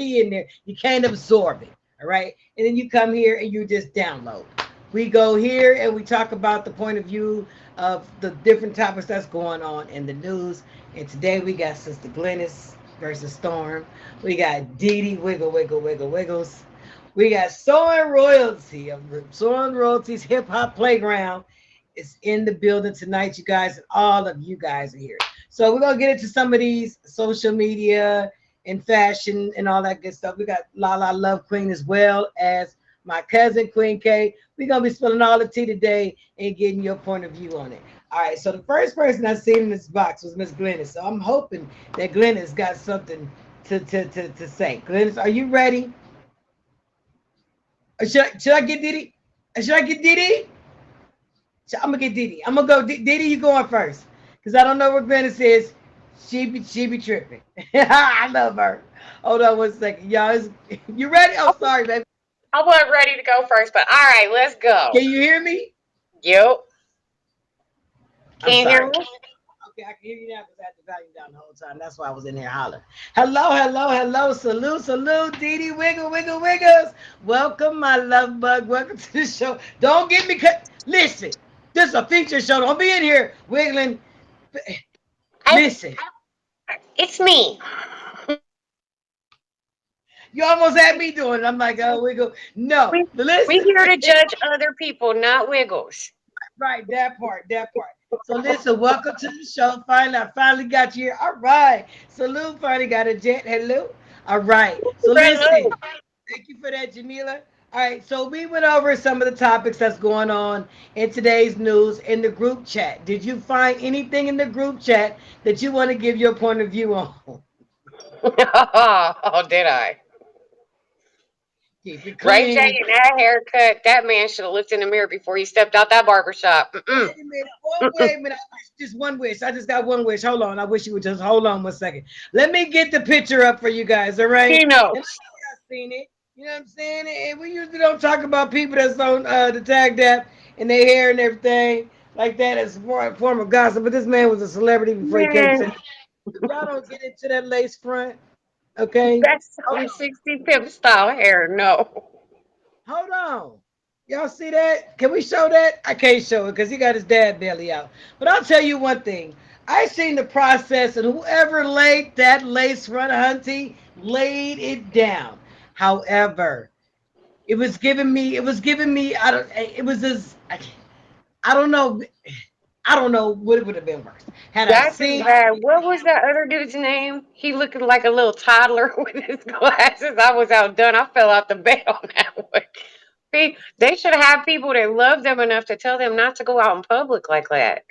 in there, you can't absorb it. All right. And then you come here and you just download. We go here and we talk about the point of view of the different topics that's going on in the news. And today we got Sister Glennis versus Storm. We got Dee Dee Wiggle Wiggle Wiggle Wiggles. We got Soaring Royalty of Soaring Royalty's Hip Hop Playground is in the building tonight, you guys, and all of you guys are here. So we're gonna get into some of these social media and fashion and all that good stuff. We got Lala Love Queen as well as my cousin Queen K. We're gonna be spilling all the tea today and getting your point of view on it. All right, so the first person I seen in this box was Miss Glennis. So I'm hoping that Glennis got something to say. Glennis, are you ready? Or should I get Diddy? Should I get Diddy? I'm gonna get Diddy. I'm gonna go Diddy. You going first? Cause I don't know what Glennis is. She be tripping. I love her. Hold on 1 second, y'all. You ready? Oh, sorry, baby. I wasn't ready to go first, but all right, let's go. Can you hear me? Yep. I'm Can you hear sorry. me? Okay, I can hear you now because I had the volume down the whole time. That's why I was in here hollering. Hello, hello, hello. Salute, salute. Dee Dee Wiggle, Wiggle, Wiggles. Welcome, my love bug. Welcome to the show. Don't get me cut. Listen, this is a feature show. Don't be in here wiggling. I, Listen, it's me. you almost had me doing it. I'm like, oh, wiggle. No, We we listen. here to judge other people, not wiggles. Right, that part, that part. So listen, welcome to the show. Finally, I finally got you here. All right. Salute finally got a jet. Hello. All right. So listen, Hello. thank you for that, Jamila. All right, so we went over some of the topics that's going on in today's news in the group chat. Did you find anything in the group chat that you want to give your point of view on? Oh, did I? Keep it Ray J clean. and that haircut, that man should have looked in the mirror before he stepped out that barber shop. Mm-mm. Wait a minute. Oh, wait a minute. Just one wish. I just got one wish. Hold on. I wish you would just hold on 1 second. Let me get the picture up for you guys. All right. He And knows. I've seen it. You know what I'm saying? And we usually don't talk about people that's on the tag dap and their hair and everything like that as a form of gossip. But this man was a celebrity before he came Man, to. Y'all don't get into that lace front. Okay. that's Hold some on. 60 pimp style hair. No. Hold on. Y'all see that? Can we show that? I can't show it because he got his dad belly out. But I'll tell you one thing. I seen the process, and whoever laid that lace front, hunty, laid it down. However, it was giving me, I don't, it was just, I don't know, I don't know what it would have been worse. Had I That's as seen, bad. What was that other dude's name? He looking like a little toddler with his glasses. I was outdone. I fell out the bed on that one. They should have people that love them enough to tell them not to go out in public like that.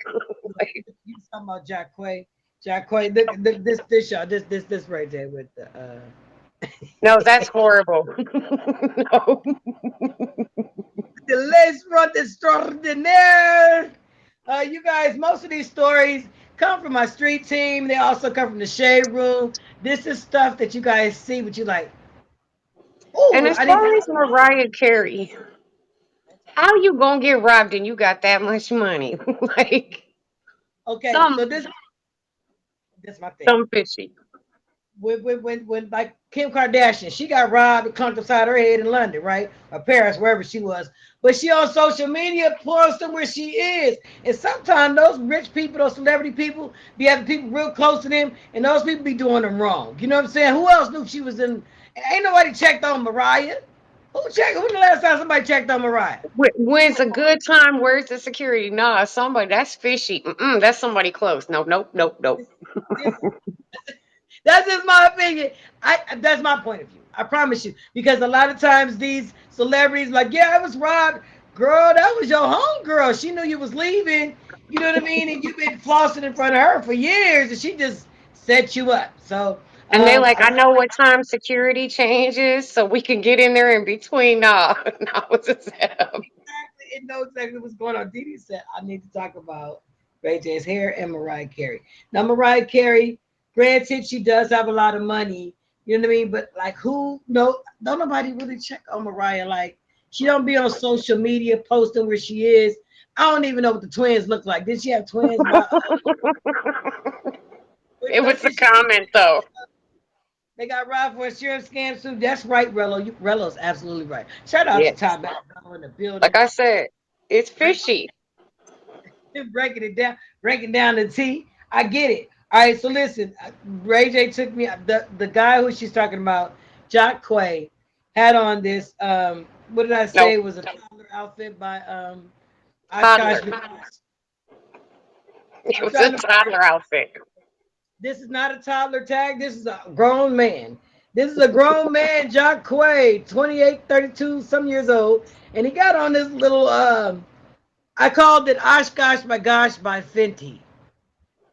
Like, you talking about Jack Quay. Jack Quay, look, this y'all, this right there with the, no, that's horrible. No. the lace front extraordinaire. You guys, most of these stories come from my street team. They also come from the shade room. This is stuff that you guys see, but you like, And oh, as I didn't. far as Mariah Carey, how you gonna get robbed and you got that much money? Like Okay, some so this my thing. some fishy. When like Kim Kardashian, she got robbed and clunked upside her head in London, right? Or Paris, wherever she was. But she on social media posting where she is. And sometimes those rich people, those celebrity people, be having people real close to them, and those people be doing them wrong. You know what I'm saying? Who else knew she was in? Ain't nobody checked on Mariah. Who checked? When the last time somebody checked on Mariah? When's a good time? Where's the security? Nah, somebody that's fishy. Mm-mm, that's somebody close. Nope, nope, nope, nope. This, That's just my opinion. That's my point of view. I promise you. Because a lot of times these celebrities like, yeah, I was robbed. Girl, that was your home girl. She knew you was leaving. You know what I mean? And you've been flossing in front of her for years, and she just set you up. So And they like, I I know what time security changes, so we can get in there in between. Nah, nah, it's a setup. exactly know exactly what's going on. Dee Dee said I need to talk about Ray J's hair and Mariah Carey. Now Mariah Carey, granted, she does have a lot of money. You know what I mean? But like, who? No, don't nobody really check on Mariah. Like, she don't be on social media posting where she is. I don't even know what the twins look like. Did she have twins? By It was a did she? comment though. They got robbed for a sheriff scam too. That's right, Rello. Rello's absolutely right. Shout out to Yes. Top Back Rello in the Like building. I said, it's Break, fishy. breaking it down, breaking down the T. I get it. All right, so listen, Ray J took me the guy who she's talking about, Jock Quay, had on this what did I say No, it was a toddler outfit by Oshkosh toddler. B'gosh. It I'm was a trying to toddler outfit. this is not a toddler tag. This is a grown man. This is a grown man, Jock Quay, 28, 32, some years old. And he got on this little, I called it Oshkosh by Gosh by Fenty.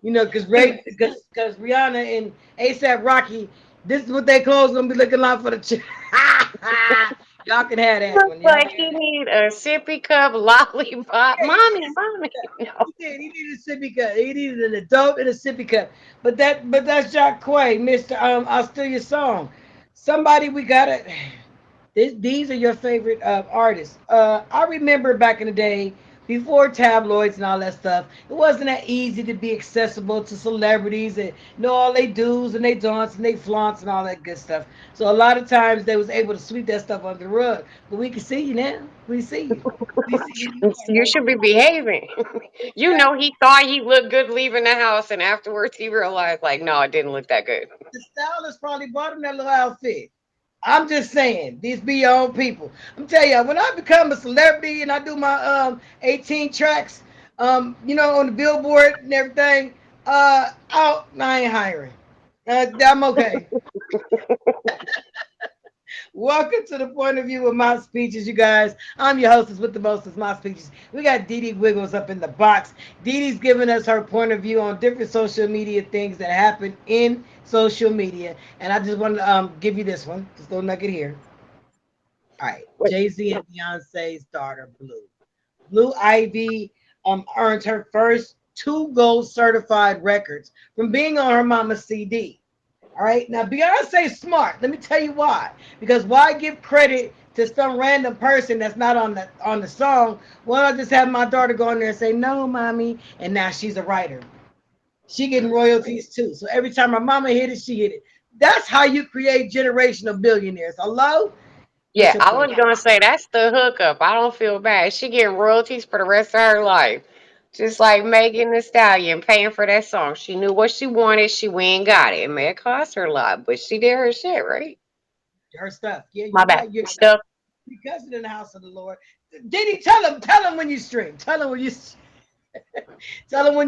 You know, because Rihanna and ASAP Rocky, this is what they clothes gonna be looking like for the y'all can have that Looks one. Y'all like can he have that. need a sippy cup lollipop. Yeah, Mommy, mommy. No. he did. He needed a sippy cup. He needed an adult and a sippy cup. But that's Jock Quay, Mister. I'll steal your song. Somebody we gotta. These are your favorite artists. I remember back in the day, before tabloids and all that stuff, it wasn't that easy to be accessible to celebrities and know all they do's and they don'ts and they flaunts and all that good stuff. So a lot of times they was able to sweep that stuff under the rug. But we can see you now. We see you. We see you. You are You no should be behaving. You know, exactly he thought he looked good leaving the house, and afterwards he realized, like, no, it didn't look that good. the stylist probably bought him that little outfit. I'm just saying, these be your own people. I'm telling you, when I become a celebrity and I do my 18 tracks, on the billboard and everything, I ain't hiring. I'm okay. Welcome to the point of view of my speeches, you guys. I'm your hostess with the mostest, my speeches. We got Dee Dee Wiggles up in the box. Dee Dee's giving us her point of view on different social media things that happen in social media. And I just want to give you this one, this little nugget here. All right, Wait, Jay Z and Beyonce's daughter, Blue. Blue Ivy earned her first two gold certified records from being on her mama's CD. All right. Now Beyonce's smart. Let me tell you why. Because why give credit to some random person that's not on the song? Why not just have my daughter go in there and say, no, mommy, and now she's a writer. She getting royalties too. So every time her mama hit it, she hit it. That's how you create generational billionaires. Hello? What's yeah, your I point? was gonna say that's the hookup. I don't feel bad. She getting royalties for the rest of her life. Just like Megan the Stallion paying for that song. She knew what she wanted, she went and got it. It may have cost her a lot, but she did her shit, right? Her stuff. Yeah, My you're bad. right. You're Stuff. because in the house of the Lord. Diddy, tell him when you stream. Tell him when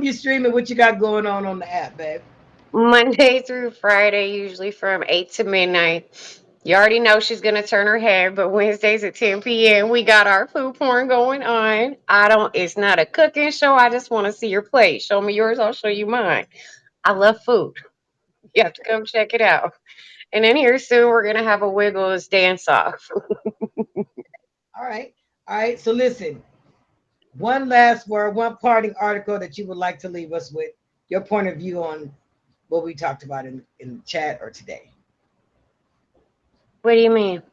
you stream and what you got going on the app, babe. Monday through Friday, usually from 8 to midnight. You already know she's gonna turn her head, but Wednesdays at 10 p.m. we got our food porn going on. It's not a cooking show. I just want to see your plate. Show me yours, I'll show you mine. I love food. You have to come check it out. And then here soon we're gonna have a Wiggles dance off. All right. All right. So listen, one last word, one parting article that you would like to leave us with, your point of view on what we talked about in the chat or today. What do you mean?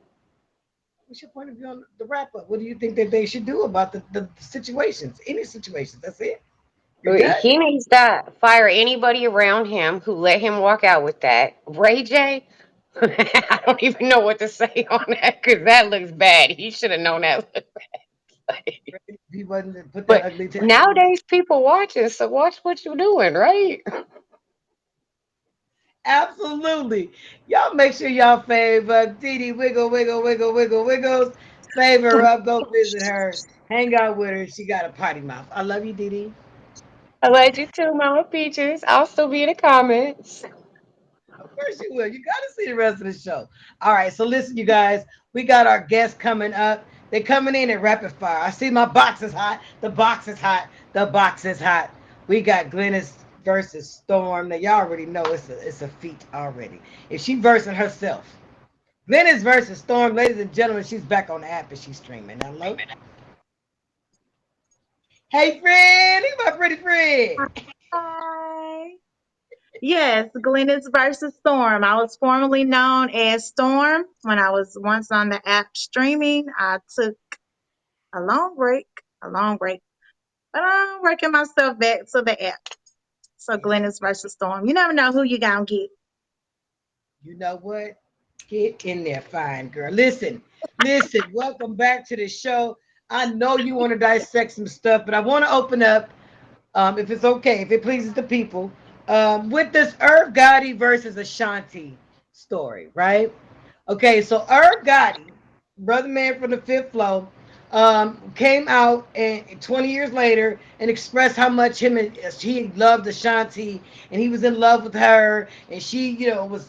What's your point of view on the wrap up? What do you think that they should do about the situations, any situations? That's it. You're done. He needs to fire anybody around him who let him walk out with that. Ray J, I don't even know what to say on that because that looks bad. He should have known that. Looked bad. He wasn't put that But ugly tattoo on his. nowadays, people watching, so watch what you're doing, right? Absolutely. Y'all make sure y'all fave Dee Dee Wiggle, Wiggle, Wiggle, Wiggle, Wiggles. Fave her up. Go visit her. Hang out with her. She got a potty mouth. I love you, Dee Dee. I love you too, Mama Peaches. I'll still be in the comments. Of course you will. You got to see the rest of the show. All right. So listen, you guys. We got our guests coming up. They're coming in at rapid fire. I see my box is hot. The box is hot. The box is hot. We got Glennis versus Storm. Now y'all already know it's a feat already. If she versing herself. Glennis versus Storm, ladies and gentlemen, she's back on the app and she's streaming. Hello. Hey, friend. Look at my pretty friend. Hi. Yes, Glennis versus Storm. I was formerly known as Storm when I was once on the app streaming. I took a long break, but I'm working myself back to the app. So Yeah. Glennis versus Storm. You never know who you gonna get. You know what? Get in there, fine girl. Listen, listen. Welcome back to the show. I know you want to dissect some stuff, but I want to open up, if it's okay, if it pleases the people, with this Irv Gotti versus Ashanti story, right? Okay, so Irv Gotti, brother man from the fifth flow, came out and 20 years later and expressed how much him and he loved Ashanti and he was in love with her and she, was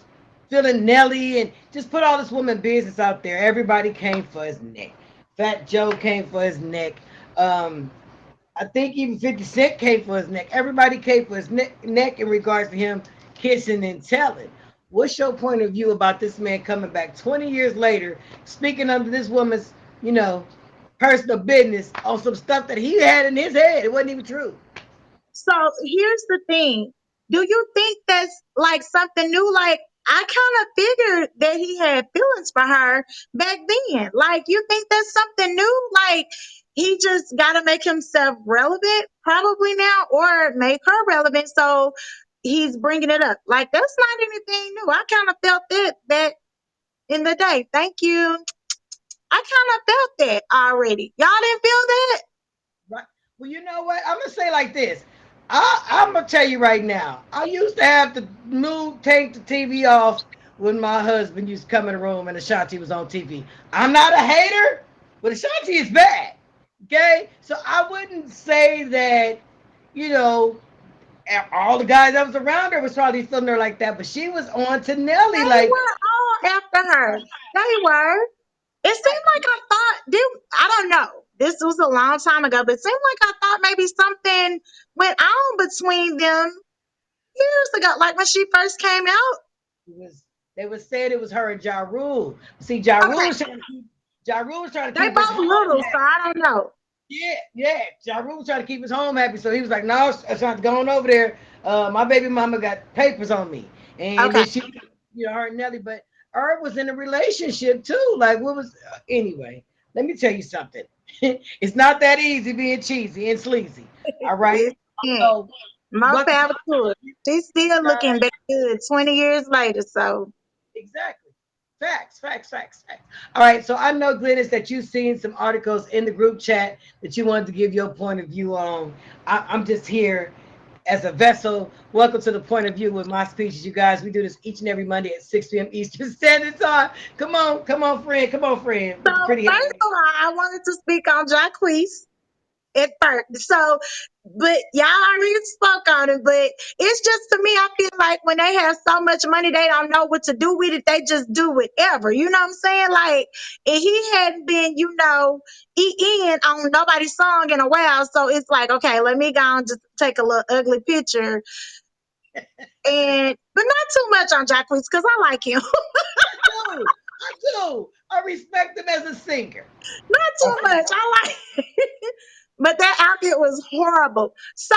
feeling Nelly and just put all this woman business out there. Everybody came for his neck. Fat Joe came for his neck. Um, I think even 50 Cent came for his neck. Everybody came for his neck in regards to him kissing and telling. What's your point of view about this man coming back 20 years later, speaking under this woman's, you know, personal business on some stuff that he had in his head? It wasn't even true. So here's the thing. Do you think that's like something new? Like, I kind of figured that he had feelings for her back then. Like, you think that's something new? Like, he just got to make himself relevant probably now or make her relevant. So he's bringing it up. Like, that's not anything new. I kind of felt it back in the day. Thank you. I kind of felt that already. Y'all didn't feel that? Right. Well, you know what? I'm gonna say like this. I'm gonna tell you right now. I used to have to take the TV off when my husband used to come in the room and Ashanti was on TV. I'm not a hater, but Ashanti is bad. Okay, so I wouldn't say that you know all the guys that was around her was probably feeling her like that, but she was on to Nelly They like. were all after her. They were. It seemed like I thought, I don't know. This was a long time ago, but it seemed like I thought maybe something went on between them years ago, like when she first came out. It was they was saying it was her and Ja Rule. See, Ja Rule Okay, was trying to keep Ja Rule was trying to they keep his both home little, so happy. I don't know. Yeah, yeah. Ja Rule was trying to keep his home happy, so he was like, "No, I'm trying to go on over there. My baby mama got papers on me." And Okay, then she, her and Nelly, but Herb was in a relationship too. Like, what was anyway? Let me tell you something. It's not that easy being cheesy and sleazy. All right. it's yeah. So, More welcome to power the to her. She's still looking back good 20 years later. So exactly. Facts, facts, facts, facts. All right. So I know, Glennis, that you've seen some articles in the group chat that you wanted to give your point of view on. I'm just here as a vessel. Welcome to the point of view with my speeches, you guys. We do this each and every Monday at 6 p.m. Eastern Standard Time. Come on, friend. Come on, friend. so With the pretty hair. first of all, I wanted to speak on Jacquees at first. So, but y'all already spoke on it. But it's just to me, I feel like when they have so much money, they don't know what to do with it. They just do whatever. You know what I'm saying? Like, and he hadn't been, in on nobody's song in a while. So it's like, okay, let me go and just take a little ugly picture. And but not too much on Jacquees because I like him. I do. I do. I respect him as a singer. Not too Okay. much. I like but that outfit was horrible. So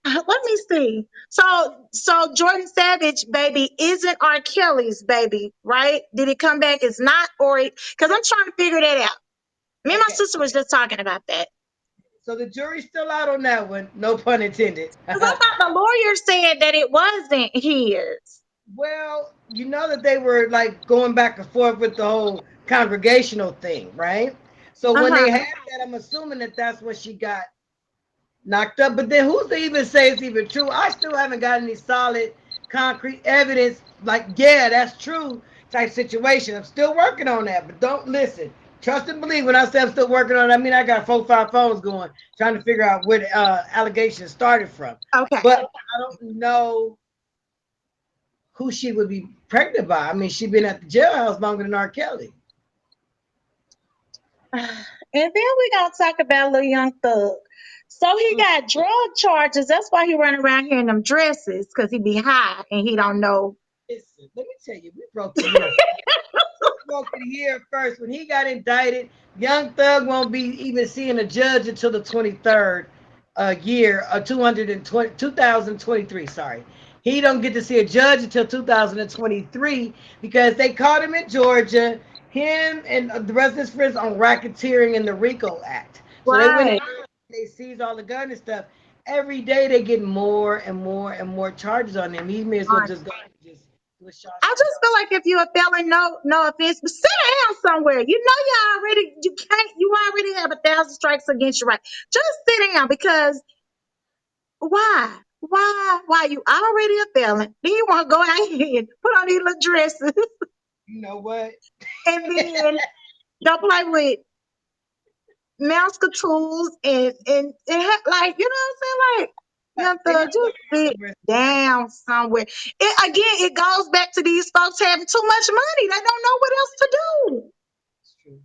let me see. So Jordan Savage, baby, isn't R. Kelly's baby, right? Did it come back? It's not, or because I'm trying to figure that out. Me and my Okay. sister was just talking about that. So the jury's still out on that one. No pun intended. Because I thought the lawyer said that it wasn't his. Well, you know that they were like going back and forth with the whole congregational thing, right? So when Uh-huh. they had that, I'm assuming that that's when she got knocked up. But then who's to even say it's even true? I still haven't got any solid, concrete evidence. Like, yeah, that's true type situation. I'm still working on that. But don't listen. Trust and believe. When I say I'm still working on it, I mean I got 4, 5 phones going, trying to figure out where the allegations started from. Okay. But I don't know who she would be pregnant by. I mean, she's been at the jailhouse longer than R. Kelly. And then we gonna talk about little young thug. So he got drug charges. That's why he running around here in them dresses, because he be high and he don't know. Listen, let me tell you, we broke it here. Broke it here first. When he got indicted, Young Thug won't be even seeing a judge until the 23rd year, 2023. Sorry. He don't get to see a judge until 2023 because they caught him in Georgia, him and the rest of his friends on racketeering in the RICO Act. So they went in, Right. they seized all the gun and stuff. Every day they get more and more and more charges on him. He may as well just go and just What Shaw I said. just feel like if you're a felon, no offense, but sit down somewhere. You know you already have 1,000 strikes against you, right? Just sit down because why? Why you already a felon? Then you want to go out here and put on these little dresses You know what? and then don't play with mouse tools like you know what I'm saying? Like young They need thug, to just sit go somewhere safe. down somewhere. It goes back to these folks having too much money. They don't know what else to do. It's true.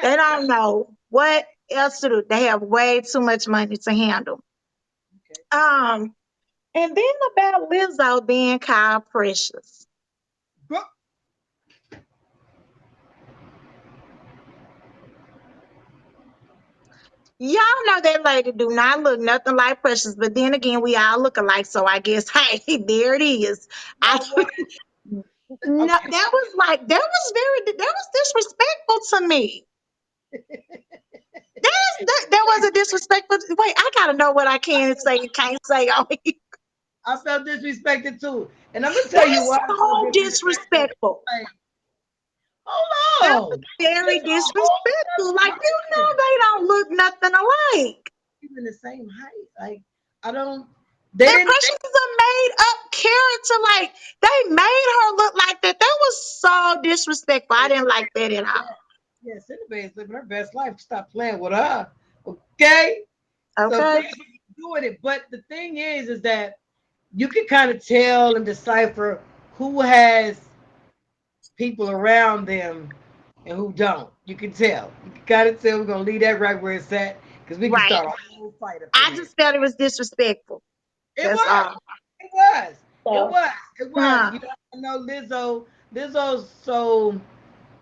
They Facts. don't know what else to do. They have way too much money to handle. Okay. Um, and then about Lizzo being called precious. Bro, Y'all know that lady do not look nothing like Precious, but then again, we all look alike, so I guess hey, there it is. you I know what? no, Okay. that was disrespectful to me. That wasn't disrespectful. Wait, I gotta know what I can say and can't say on here. I felt disrespected too. And I'm gonna tell you why That's I felt so disrespected. disrespectful. Like, hold That was on. very It's a whole disrespectful. Like nother you know person. they don't look nothing alike. Even the same height. Like, I don't they And didn't Precious is a made up character. Like they made her look like that. That was so disrespectful. I didn't like that at all. yeah, Cinnabon is living her best life. Stop playing with her. Okay? So Okay. Precious is doing it. But the thing is that you can kind of tell and decipher who has people around them and who don't. You can tell. You can kind of tell. We're gonna leave that right where it's at because we can Right. start a whole fight up in I here. just felt it was disrespectful. It That's was. all. It was. It So, was. It was. huh. You know, I know Lizzo. Lizzo's so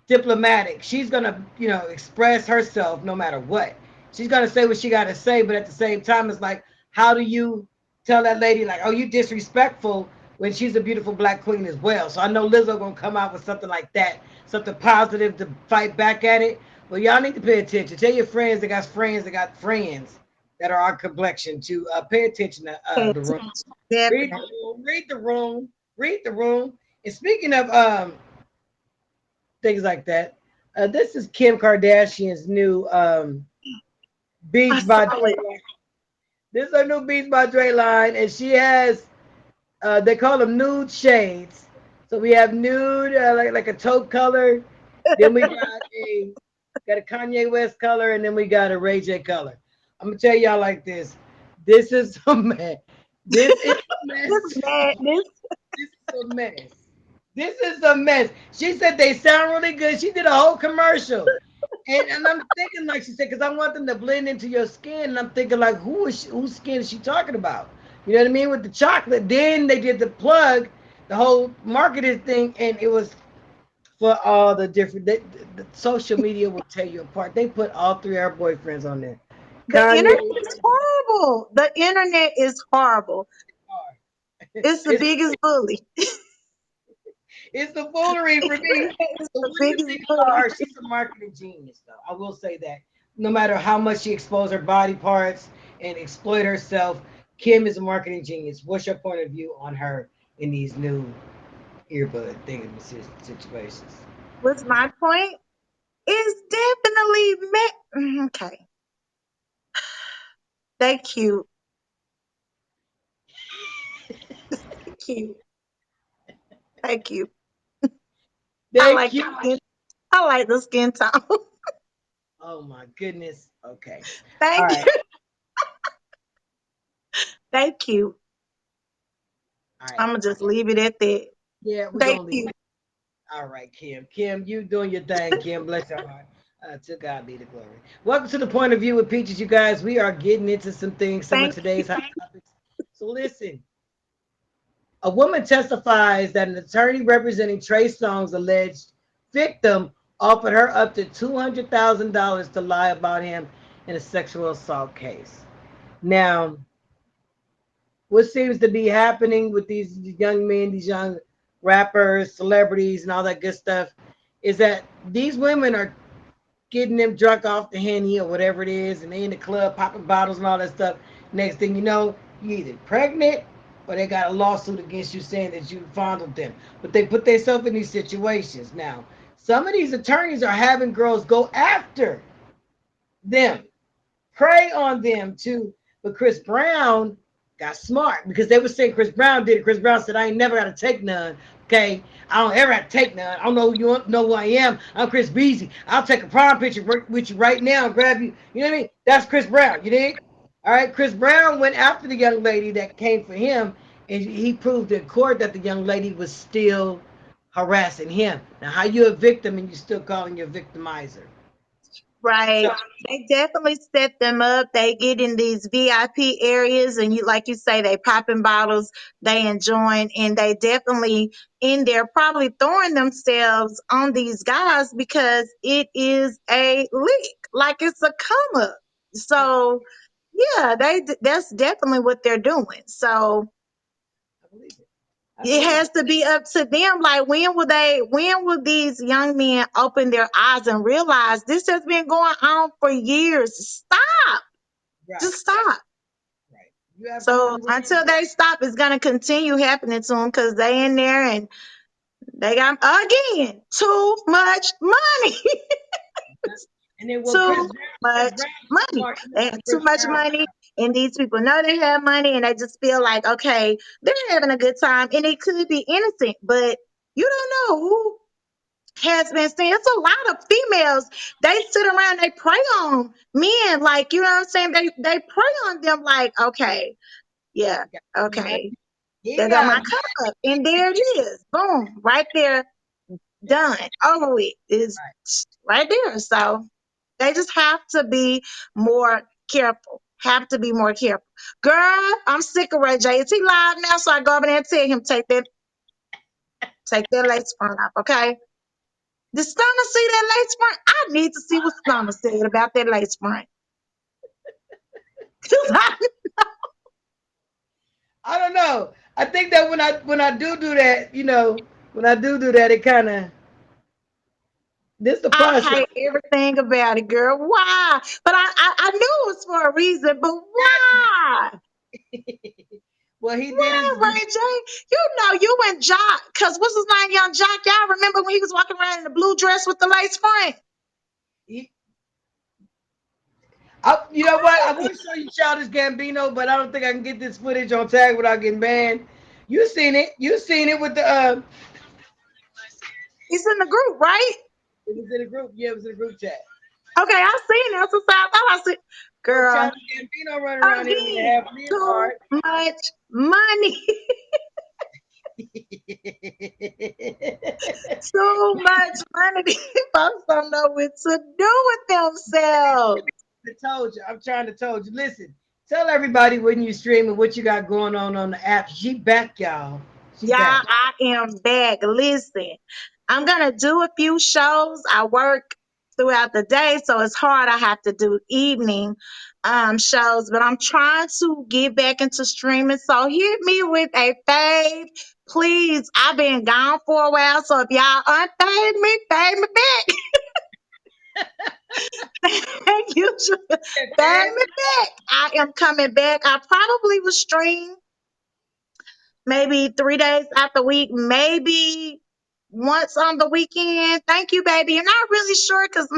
diplomatic. She's gonna, express herself no matter what. She's gonna say what she gotta say, but at the same time, it's like, how do you tell that lady like, oh, you disrespectful when she's a beautiful black queen as well? So I know Lizzo gonna come out with something like that, something positive to fight back at it. But y'all need to pay attention. Tell your friends that got friends that are our complexion to pay attention to Pay the room. attention. Read the Definitely. room. Read the room. Read the room. And speaking of things like that. This is Kim Kardashian's new I Beats by saw Dre it. line. This is her new Beats by Dre line, and she has they call them nude shades. So we have nude, like a taupe color. Then we got a Kanye West color, and then we got a Ray J color. I'm gonna tell y'all like this. This is a mess. This is a This mess. madness. This is a mess. This is a mess. She said they sound really good. She did a whole commercial. And I'm thinking, like she said, because I want them to blend into your skin. And I'm thinking, like, whose skin is she talking about? You know what I mean? With the chocolate. Then they did the plug, the whole marketing thing, and it was for all the different. The social media will tear you apart. They put all three of our boyfriends on there. The Kanye, internet is horrible. The internet is horrible. It's the it's biggest bully. it's the foolery for me. It's The the one good biggest thing about bully. her, she's a marketing genius, though. I will say that. No matter how much she exposes her body parts and exploit herself, Kim is a marketing genius. What's your point of view on her in these new earbud thing situations? What's my point? It's definitely okay. They cute. They cute. They cute. I They're like the cute. skin. I like the skin tone. Oh my goodness. Okay. All Thank right. you. They cute. All right. I'm gonna just leave it at that. Yeah, we're They gonna leave cute. it. All right, Kim. Kim, you doing your thing, Kim. Bless your heart. To God be the glory. Welcome to the point of view with Peaches, you guys. We are getting into some things, some of Thank today's hot topics. So listen, a woman testifies that an attorney representing Trey Songz's alleged victim offered her up to $200,000 to lie about him in a sexual assault case. Now, what seems to be happening with these young men, these young rappers, celebrities, and all that good stuff, is that these women are getting them drunk off the henny or whatever it is, and they in the club popping bottles and all that stuff. Next thing you know, you either pregnant or they got a lawsuit against you saying that you fondled them. But they put themselves in these situations. Now, some of these attorneys are having girls go after them, prey on them too. But Chris Brown got smart because they were saying Chris Brown did it. Chris Brown said, I ain't never got to take none. Okay, I don't ever have to take none. I don't know you don't know who I am. I'm Chris Beasy. I'll take a prom picture with you right now and grab you. You know what I mean? That's Chris Brown. You dig? All right. Chris Brown went after the young lady that came for him, and he proved in court that the young lady was still harassing him. Now, how you a victim and you still calling your victimizer? So Right. They definitely set them up. They get in these VIP areas and you like you say, they popping bottles, they enjoying, and they definitely in there probably throwing themselves on these guys because it is a lick. Like it's a come up. yeah, So yeah, that's definitely what they're doing. So I believe it. I it believe has it. to be up to them. Like when will these young men open their eyes and realize this has been going on for years? Stop. Right, Just stop. right. You So absolutely right. until they stop, it's gonna continue happening to them because they in there and they got again too much money. And then well, Too Chris much Brown is money. smart. You know They what have too Chris much Brown? money, and these people know they have money, and they just feel like, okay, they're having a good time, and it could be innocent, but you don't know who has been seen. It's a lot of females. They sit around, they prey on men, like you know what I'm saying. They prey on them, like, okay, yeah, He got too much. okay, He there go got my cup, and there it is, boom, right there, done, over with. Is right. right there. So they just have to be more careful. Have to be more careful. Girl, I'm sick of Ray J. Is he live now? So I go over there and tell him take that lace front off, okay? Did Stunner see that lace front? I need to see what Stunner said about that lace front. I don't know. I think that when I do that, when I do that, it kind of this the I process. hate everything about it, girl. Why? But I knew it was for a reason, but why? Well, he did his. Why, Ray J? You know you and Jock, because what's his name, young Jock? Y'all remember when he was walking around in the blue dress with the lace front? He, you know what? I want to show you Childish Gambino, but I don't think I can get this footage on tag without getting banned. You seen it? You seen it with the? He's in the group, right? It was in a group. Yeah, it was in a group chat. Okay, I seen that. So I thought I said, Little girl, Childish Gambino running around here with a again, half million too card. much money. Too much money. These folks don't know what to do with themselves. I told you. I'm trying to told you. Listen, tell everybody when you streaming what you got going on the app. She back, y'all. She Y'all, back. I am back. Listen, I'm gonna do a few shows. I work throughout the day, so it's hard. I have to do evening shows, but I'm trying to get back into streaming. So hit me with a fave, please. I've been gone for a while, so if y'all unfave me, fave me back. You should fave me back. I am coming back. I probably will stream maybe 3 days out the week, maybe once on the weekend. Thank you, baby. You're not really sure because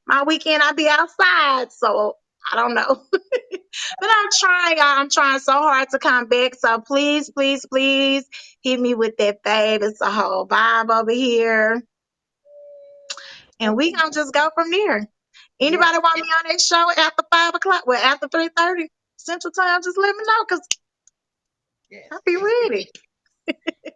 my weekend I'll be outside, so I don't know. But I'm trying, y'all. I'm trying so hard to come back. So please, please, please hit me with that fave. It's a whole vibe over here. And we gonna just go from there. Yes, Anybody want me on that show after 5 o'clock? Well, after 3:30 Central Time, just let me know because yes, I'll be yes. ready.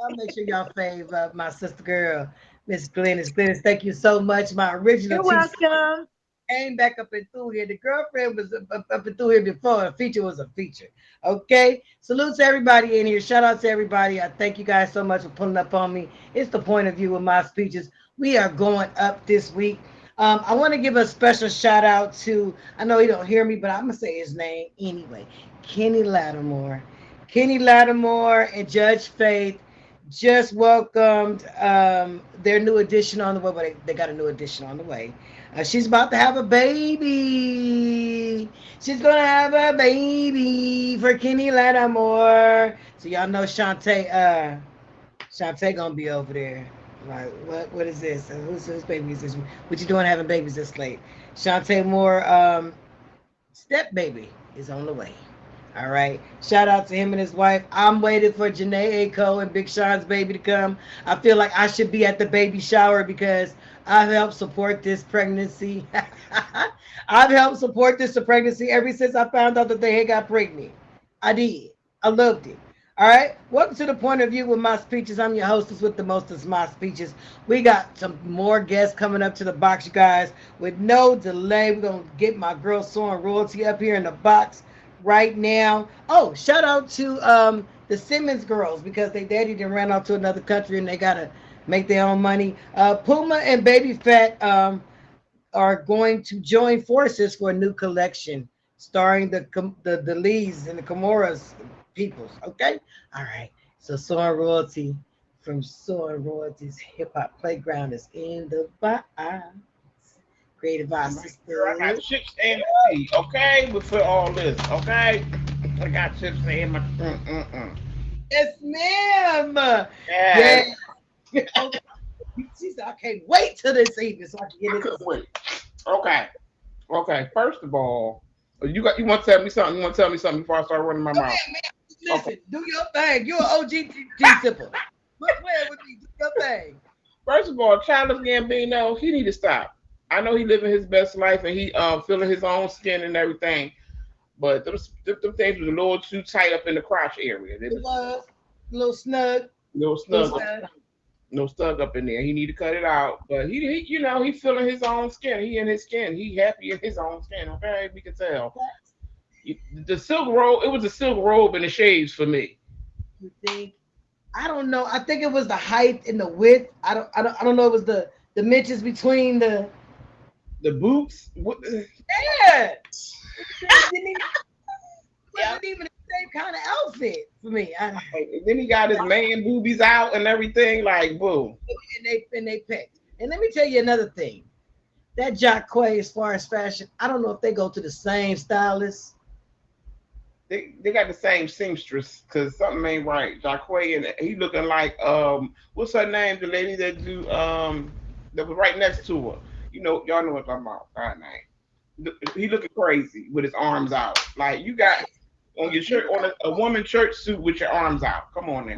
I'll make sure y'all fave my sister girl, Miss Glennis. Glennis, thank you so much. My original You're T welcome. came back up and through here. The girlfriend was up and through here before. A feature was a feature. Okay. Salute to everybody in here. Shout out to everybody. I thank you guys so much for pulling up on me. It's the point of view of my speeches. We are going up this week. I want to give a special shout out to, I know he don't hear me, but I'm going to say his name anyway. Kenny Lattimore. Kenny Lattimore and Judge Faith. just welcomed their new addition on the way. But they got a new addition on the way. She's about to have a baby. She's gonna have a baby for Kenny Lattimore. So y'all know Shantae. Shantae gonna be over there. Like what is this? Whose baby is this? What you doing having babies this late? Shantae Moore step baby is on the way. All right. Shout out to him and his wife. I'm waiting for Janae Aiko and Big Sean's baby to come. I feel like I should be at the baby shower because I've helped support this pregnancy. I've helped support this pregnancy ever since I found out that they had got pregnant. I did. I loved it. All right. Welcome to the Point of View with Mas Peachez. I'm your hostess with the mostest, Mas Peachez. We got some more guests coming up to the box, you guys. With no delay, we're going to get my girl Soaring Royalty up here in the box right now. Oh, shout out to the Simmons girls because they daddy done ran off to another country and they got to make their own money. Puma and Baby Fat are going to join forces for a new collection starring the Lees and the Comoras peoples. Okay, all right. So Soaring Royalty from Soaring Royalty's Hip Hop Playground is in the box. Creative Vice Sister. I got chips and tea, okay? Before all this, okay? I got chips and my. Yes, ma'am. Yeah. Yeah. Okay. She said, I can't wait till this evening so I can get I it. couldn't wait. Okay. Okay. First of all, you want to tell me something? You want to tell me something before I start running my Go mouth? ahead, man. Listen, Okay. do your thing. You're an OG sipper. Quit playing with me. Do your thing. First of all, Childish Gambino, he need to stop. I know he living his best life and he feeling his own skin and everything, but them things was a little too tight up in the crotch area. They It was was a little snug. no Little snug, snug. no snug up in there. He need to cut it out. But he feeling his own skin. He in his skin. He happy in his own skin. Okay, we can tell. The silk robe. It was a silk robe and the shades for me. You think? I don't know. I think it was the height and the width. I don't know. It was the dimensions between the. The boots. Yeah. Wasn't even the same kind of outfit for me. And then he got his man boobies out and everything. Like, boom. And they picked. And let me tell you another thing. That Jacquay, as far as fashion, I don't know if they go to the same stylist. They got the same seamstress because something ain't right. Jacquay and he looking like what's her name? The lady that do that was right next to her. Y'all know what I'm talking about. Her name. He looking crazy with his arms out. Like you got on your shirt on a woman church suit with your arms out. Come on now.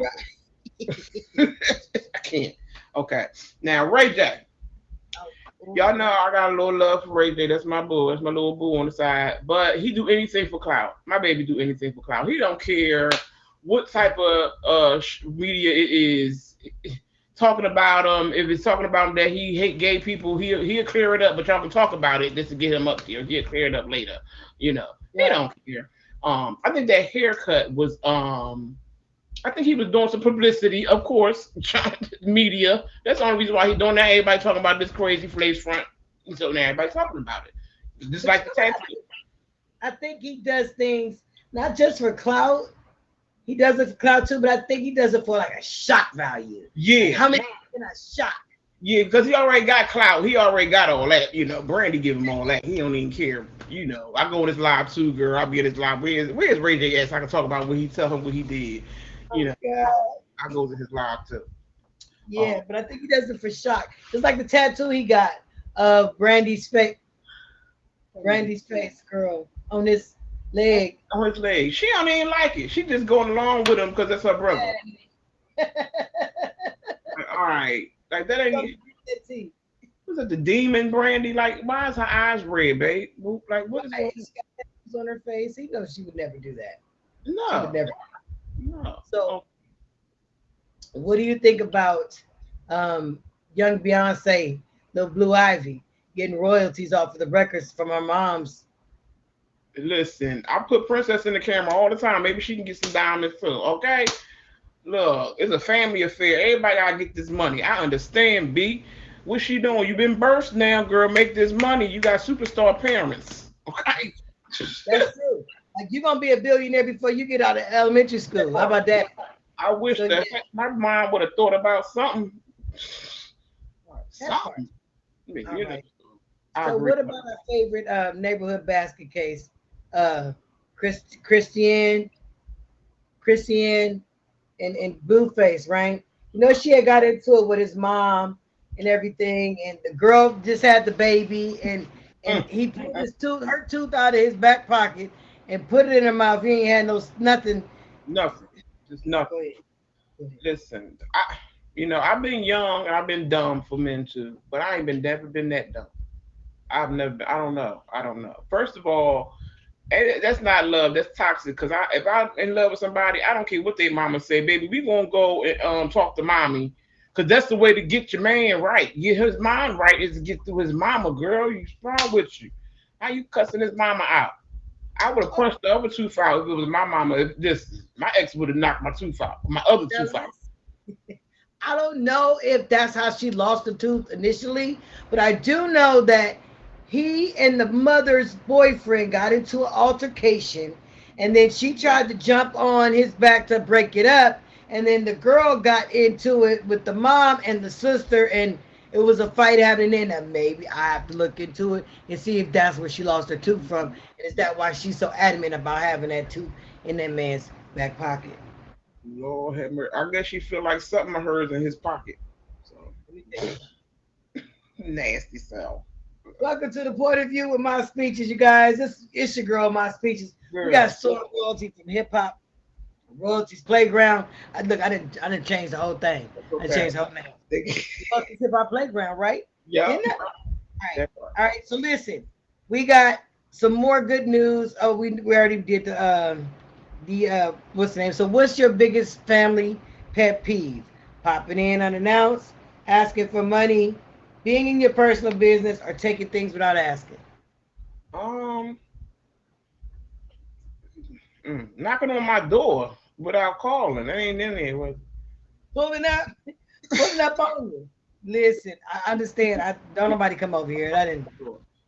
I can't. Okay. Now Ray J. Y'all know I got a little love for Ray J. That's my boo. That's my little boo on the side. But he do anything for clout. My baby do anything for clout. He don't care what type of media it is talking about him. If it's talking about him that he hate gay people, he'll clear it up. But y'all can talk about it just to get him up here. He'll clear it up later. He don't care. I think that haircut was I think he was doing some publicity, of course, media. That's the only reason why he's doing that. Everybody talking about this crazy face front. So now everybody talking about it. Just like the tattoo. I think he does things not just for clout. He does it for clout too, but I think he does it for like a shock value. Yeah. Like how many can I shock? Yeah, because he already got clout. He already got all that. Brandy give him all that. He don't even care. I go on his live too, girl. I'll be at his live. Where's Ray J at? So I can talk about what he tell him what he did. I go to his live too. Yeah, but I think he does it for shock. Just like the tattoo he got of Brandy's face, girl, on his leg. On his leg. She don't even like it. She just going along with him because that's her brother. All right. Like that ain't. Was it the demon Brandy? Like, why is her eyes red, babe? Like, what is Right. She got tattoos on her face. He knows she would never do that. She No. would never. No. So, what do you think about young Beyonce, Lil Blue Ivy, getting royalties off of the records from her mom's? Listen, I put Princess in the camera all the time. Maybe she can get some diamonds too. Okay. Look, it's a family affair. Everybody gotta get this money. I understand, B. What's she doing? You been burst now, girl. Make this money. You got superstar parents. Okay. That's true. Like you're gonna be a billionaire before you get out of elementary school. How about that? I wish So that yeah, my mind would have thought about something. that part. Something. I mean, All right. I So agree. what about our favorite neighborhood basket case? Christian, Christian, and Blueface, right? You know, she had got into it with his mom and everything, and the girl just had the baby, and Mm, he pulled his tooth, her tooth out of his back pocket and put it in her mouth. He ain't had no nothing. nothing. Just nothing. Go ahead. Go ahead. Listen, I've been young and I've been dumb for men too, but I ain't been never been that dumb. I've never. I don't know. I don't know. First of all, that's not love. That's toxic. Cause if I'm in love with somebody, I don't care what their mama say, baby. We gonna go and talk to mommy, cause that's the way to get your man right. Get his mind right is to get through his mama, girl. You wrong with you? How you cussing his mama out? I would have punched the other tooth out if it was my mama. If this, my ex would have knocked my tooth out, my other Now, tooth out. I don't know if that's how she lost the tooth initially, but I do know that he and the mother's boyfriend got into an altercation, and then she tried to jump on his back to break it up, and then the girl got into it with the mom and the sister, and it was a fight happening in there. Maybe I have to look into it and see if that's where she lost her tooth from, and is that why she's so adamant about having that tooth in that man's back pocket? Lord have mercy. I guess she feel like something of hers in his pocket. So Let me tell you. nasty self. Welcome to the point of view with my speeches, you guys. It's your girl, my speeches. We got Girl, soul royalty from hip hop, royalties playground. I didn't change the whole thing. that's I okay. changed the whole name. Royalties hip hop playground, right? Yeah. Isn't it? All right. That's right. All right. So listen, we got some more good news. Oh, we already did the what's the name? So what's your biggest family pet peeve? Popping in unannounced, asking for money, being in your personal business, or taking things without asking. Um, knocking on my door without calling. That ain't in there. Pulling up, pulling up on you. Listen, I understand. I don't nobody come over here. I didn't.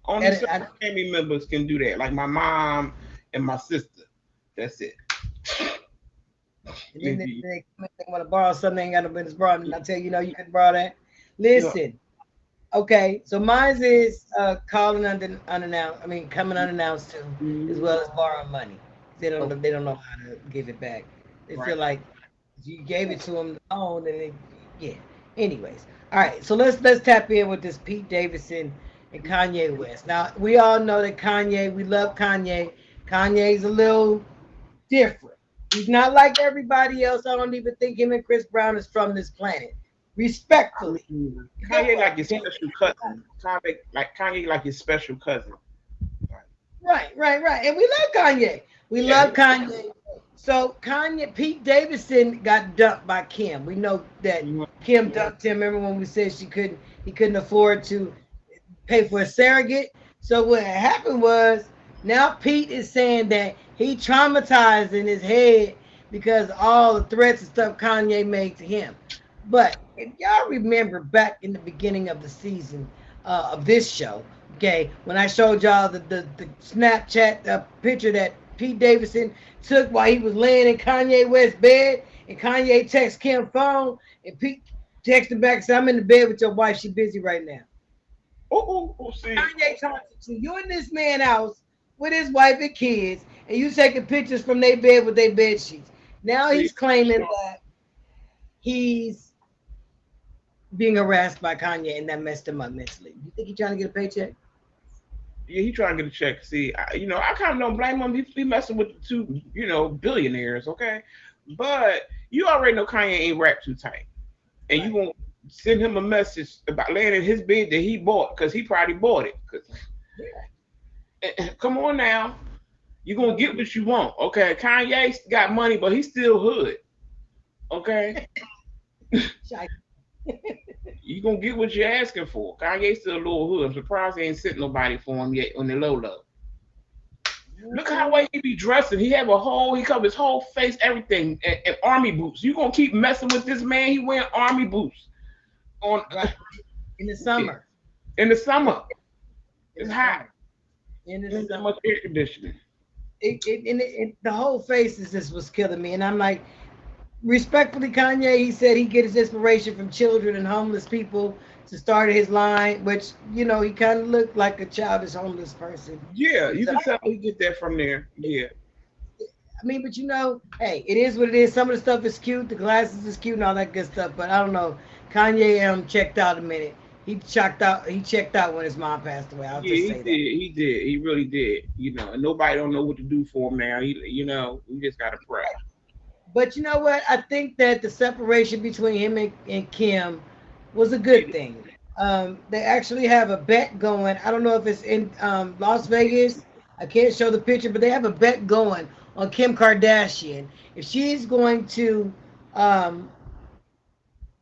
Only Edit, certain family members can do that, like my mom and my sister. That's it. and then they want to borrow something they ain't got no business borrowing. And I tell you, no, you can borrow that. Yeah. Listen, okay. So mine is calling unannounced. I mean, coming unannounced too, as well as borrowing money. They don't know how to give it back. They Right. feel like you gave it to them on, and yeah. Anyways, all right. So let's tap in with this Pete Davidson and Kanye West. Now we all know that Kanye. We love Kanye. Kanye's a little different. He's not like everybody else. I don't even think him and Chris Brown is from this planet. Respectfully. Kanye like his special cousin. Kanye like his special cousin. Right. And we love Kanye. We Yeah. love Kanye. So Kanye, Pete Davidson got dumped by Kim. We know that Kim dumped him. Remember when we said he couldn't afford to pay for a surrogate? So what happened was now Pete is saying that he traumatized in his head because of all the threats and stuff Kanye made to him. But if y'all remember back in the beginning of the season of this show, okay, when I showed y'all the Snapchat picture that Pete Davidson took while he was laying in Kanye West's bed, and Kanye texts Kim phone, and Pete texted back and said, "I'm in the bed with your wife. She busy right now." See. Kanye talking to you. You in this man house with his wife and kids, and you taking pictures from their bed with their bed sheets. Now he's claiming that he's being harassed by Kanye, and that messed him up mentally. You think he's trying to get a paycheck? Yeah, he trying to get a check. See, I kind of don't blame him. He messing with the two, billionaires, okay? But you already know Kanye ain't wrapped too tight. And you gonna send him a message about laying in his bed that he bought, because he probably bought it. Come on now. You gonna get what you want, okay? Kanye got money, but he's still hood, okay? You gonna get what you're asking for. Kanye's still a little hood. I'm surprised he ain't sent nobody for him yet on the low low. Look how way he be dressing. He cover his whole face, everything, and army boots. You gonna keep messing with this man? He wearing army boots on in the summer. In the summer, In it's the hot. summer. In the There's that summer. much air conditioning. The whole face is just was killing me, and I'm like, respectfully, Kanye, he said he get his inspiration from children and homeless people to start his line, which he kind of looked like a childish homeless person. Yeah, you So can tell you get that from there. Yeah. I mean, but hey, it is what it is. Some of the stuff is cute, the glasses is cute, and all that good stuff. But I don't know. Kanye checked out a minute. He checked out. He checked out when his mom passed away. I'll Yeah, just he say did. that. He did. He really did. And nobody don't know what to do for him now. We just gotta pray. But you know what? I think that the separation between him and Kim was a good thing. They actually have a bet going. I don't know if it's in Las Vegas. I can't show the picture, but they have a bet going on Kim Kardashian. If she's going to um,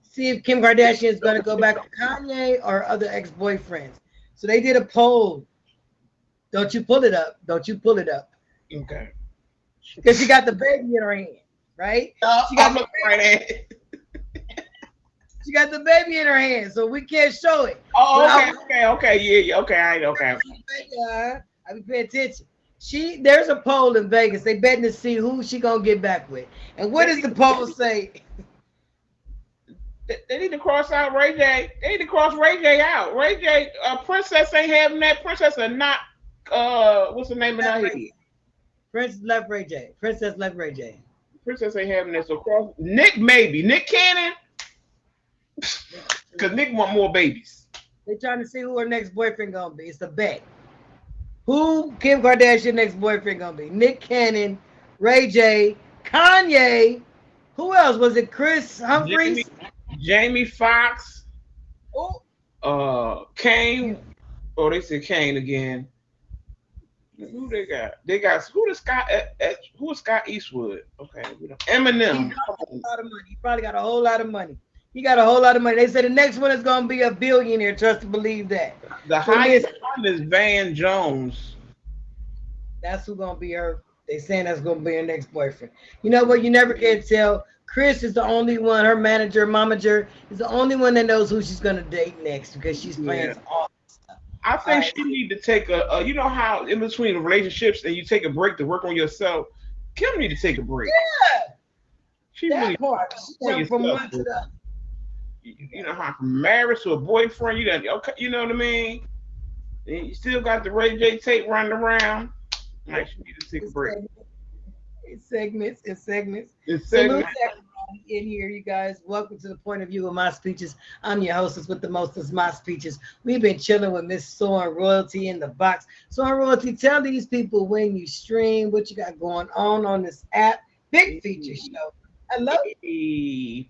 see if Kim Kardashian is going to go back to Kanye or other ex boyfriends. So they did a poll. Don't you pull it up? Don't you pull it up? Okay. Because she got the baby in her hand, right? She got I'm the looking right at it. She got the baby in her hand, so we can't show it. But Oh, I, okay, yeah, okay, okay. I be paying attention. There's a poll in Vegas. They betting to see who she gonna get back with. And what does the poll say? They need to cross out Ray J. They need to cross Ray J out. Ray J, Princess ain't having that. Princess are not. What's the name of that? Princess left Ray J. Princess left Ray J. Princess ain't having that. So cross Nick maybe Nick Cannon, because Nick want more babies. They trying to see who her next boyfriend gonna be. It's a bet. Who Kim Kardashian next boyfriend gonna be? Nick Cannon, Ray J, Kanye. Who else was it? Chris Humphries. Jamie Foxx. Oh, Kane. Oh, they said Kane again. Who they got? They got who the Scott? Who is Scott Eastwood? Okay, Eminem. he probably got a whole lot of money. He got a whole lot of money. They said the next one is gonna be a billionaire. Trust to believe that. The So highest one is Van Jones. that's who gonna be her. They saying that's gonna be her next boyfriend. You know what? You never can tell. Chris is the only one. Her manager, momager, is the only one that knows who she's gonna date next because she's playing all this stuff. I think she need to take you know how in between relationships and you take a break to work on yourself. Kim need to take a break. Yeah, She that really part. She jumped from one to the other. you know how from marriage to a boyfriend, you done okay, you know what I mean? And you still got the Ray J tape running around. Like she need to take a break. It's segments. It's segments. It's Salute segment. everybody in here, you guys. Welcome to the point of view of My Speeches. I'm your hostess with the mostest, My Speeches. We've been chilling with Miss Soren Royalty in the box. Soren Royalty, tell these people when you stream, what you got going on this app. Big feature show. Hello.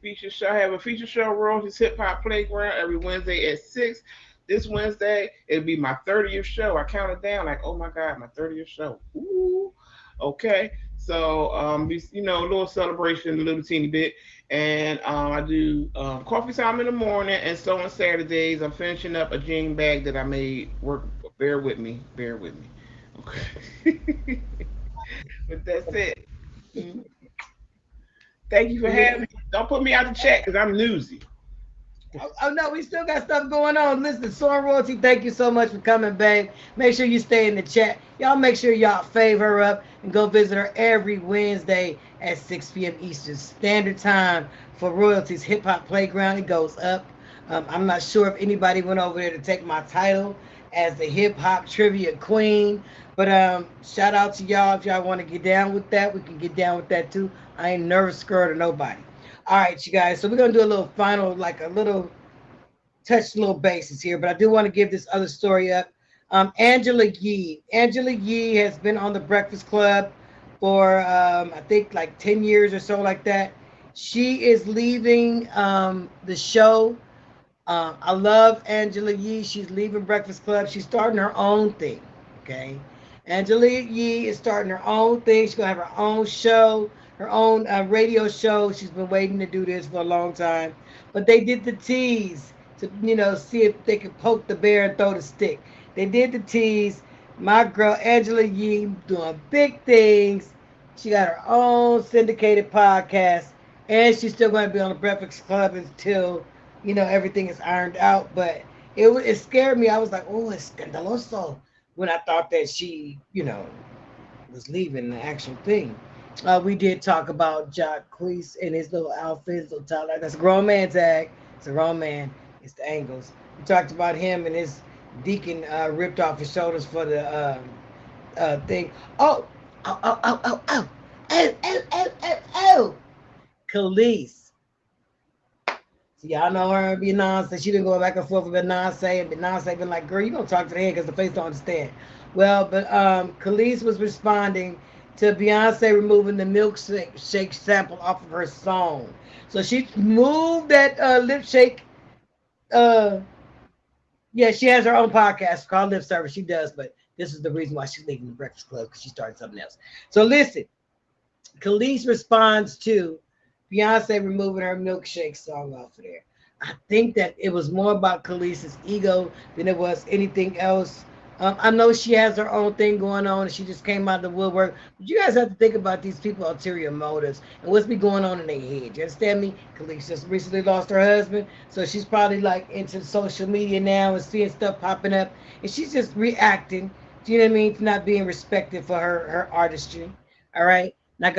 Feature show. I have a feature show, Royalties Hip Hop Playground, every Wednesday at 6. This Wednesday, it'll be my 30th show. I counted down like, oh my God, my 30th show. Ooh. Okay. So, a little celebration, a little teeny bit. And I do coffee time in the morning. And so on Saturdays, I'm finishing up a jean bag that I made. Bear with me. Bear with me. Okay. But that's it. Thank you for having me. Don't put me out the chat because I'm newsy. Oh no, we still got stuff going on. Listen, Soren Royalty, thank you so much for coming, babe. Make sure you stay in the chat. Y'all make sure y'all fave her up and go visit her every Wednesday at 6 p.m. Eastern Standard Time for Royalty's Hip Hop Playground. It goes up. I'm not sure if anybody went over there to take my title as the hip hop trivia queen. But shout out to y'all. If y'all want to get down with that, we can get down with that too. I ain't nervous, scared of nobody. All right, you guys. So we're gonna do a little final, like a little touch little bases here, but I do want to give this other story up. Angela Yee. Angela Yee has been on the Breakfast Club for I think like 10 years or so, like that. She is leaving the show. I love Angela Yee. She's leaving Breakfast Club. She's starting her own thing. Okay. Angela Yee is starting her own thing. She's gonna have her own show, her own radio show. She's been waiting to do this for a long time. But they did the tease to see if they could poke the bear and throw the stick. They did the tease. My girl Angela Yee doing big things. She got her own syndicated podcast, and she's still going to be on the Breakfast Club until everything is ironed out. But it scared me. I was like, oh, it's scandaloso when I thought that she was leaving the actual thing. We did talk about Jacquees and his little outfits, little Tyler. That's a grown man tag. It's a grown man. It's the angles. We talked about him and his deacon ripped off his shoulders for the thing. Oh, oh, oh, oh, oh, oh, oh, oh, oh, oh, oh. Khalees. So y'all know her and Beyonce. She been going back and forth with Beyonce, and Beyonce been like, "Girl, you gonna talk to the head because the face don't understand." Well, but Khalees was responding to Beyonce removing the milkshake shake sample off of her song. So she moved that lip shake. Uh, yeah, she has her own podcast called Lip Service. She does, but this is the reason why she's leaving the Breakfast Club because she started something else. So listen, Khalees responds to Beyonce removing her milkshake song off of there. I think that it was more about Khalees's ego than it was anything else. I know she has her own thing going on, and she just came out of the woodwork. But you guys have to think about these people' ulterior motives and what's be going on in their head. You understand me? Khalees just recently lost her husband, so she's probably like into social media now and seeing stuff popping up, and she's just reacting. Do you know what I mean? To not being respected for her artistry. All right. And I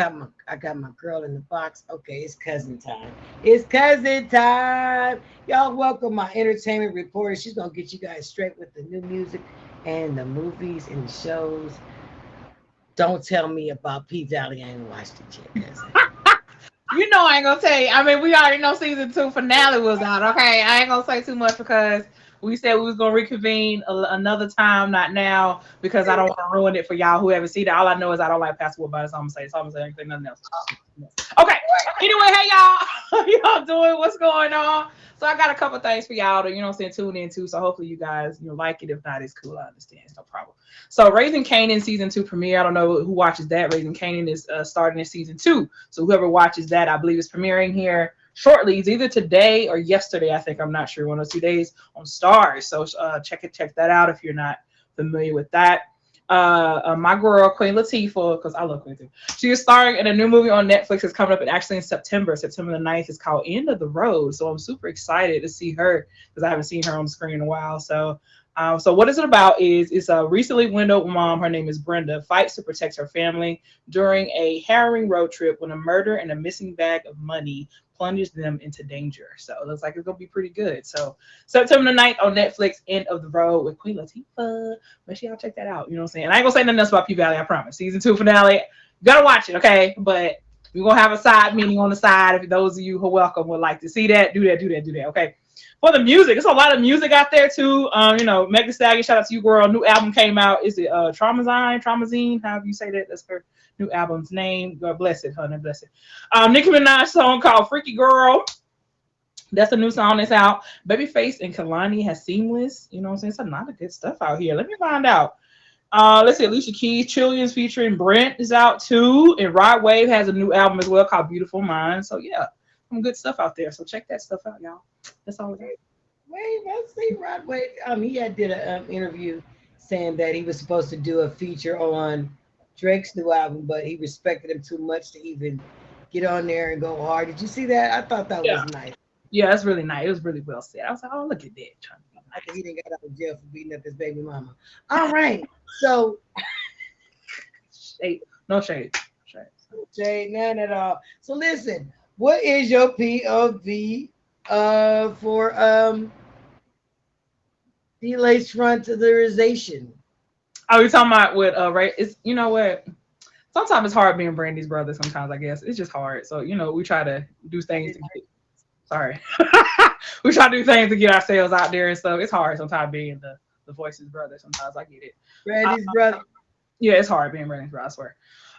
got my girl in the box. Okay, it's cousin time. It's cousin time. Y'all welcome my entertainment reporter. She's gonna get you guys straight with the new music and the movies and the shows. Don't tell me about P Valley. I ain't watched it yet, cousin. You know I ain't gonna tell you. I mean, we already know season 2 finale was out. Okay, I ain't gonna say too much because we said we was gonna reconvene another time, not now, because I don't want to ruin it for y'all who haven't seen it. All I know is I don't like basketball, but that's all I'm gonna say. So I'm gonna say anything, nothing else. Okay. Anyway, hey y'all, how y'all doing? What's going on? So I got a couple things for y'all to, tune into. So hopefully you guys, like it. If not, it's cool. I understand. It's no problem. So Raising Kanan season 2 premiere. I don't know who watches that. Raising Kanan is starting in season 2. So whoever watches that, I believe is premiering here shortly. It's either today or yesterday. I think, I'm not sure, 1 or 2 days on Stars. So check that out if you're not familiar with that. My girl Queen Latifah, because I love Queen Latifah. She is starring in a new movie on Netflix. It's coming up actually in September the 9th. It's called End of the Road. So I'm super excited to see her because I haven't seen her on the screen in a while. So what is it about? It's a recently widowed mom. Her name is Brenda. Fights to protect her family during a harrowing road trip when a murder and a missing bag of money plunges them into danger. So it looks like it's gonna be pretty good. So September 9th on Netflix, End of the Road with Queen Latifah. Make sure y'all check that out. You know what I'm saying? And I ain't gonna say nothing else about P Valley, I promise. Season 2 finale. You gotta watch it, okay? But we're gonna have a side meeting on the side. If those of you who are welcome would like to see that, do that. Okay. For the music, there's a lot of music out there too. Meg Thee Stallion, shout out to you, girl. New album came out. Is it Traumazine? However you say that. That's her new album's name. God bless it, honey, bless it. Nicki Minaj song called Freaky Girl. That's a new song that's out. Babyface and Kalani has Seamless. You know what I'm saying? It's a lot of good stuff out here. Let me find out. Let's see. Alicia Keys, Trillions featuring Brent is out too. And Rod Wave has a new album as well called Beautiful Mind. So yeah, some good stuff out there. So check that stuff out, y'all. That's all. Wait, let's see, Rod Wave. He had did an interview saying that he was supposed to do a feature on Drake's new album, but he respected him too much to even get on there and go hard. Did you see that? I thought that was nice. Yeah, that's really nice. It was really well said. I was like, oh, look at that. I think he didn't get out of jail for beating up his baby mama. All right. So shade. No shade. Shade, none at all. So listen, what is your POV for delayed frontalization? Are we talking about with right? It's what? Sometimes it's hard being Brandy's brother. Sometimes I guess it's just hard. So we try to do things. Sorry, we try to do things to get ourselves out there and stuff. It's hard sometimes being the voice's brother. Sometimes I get it. Brandy's brother. Yeah, it's hard being Brandy's brother. I swear.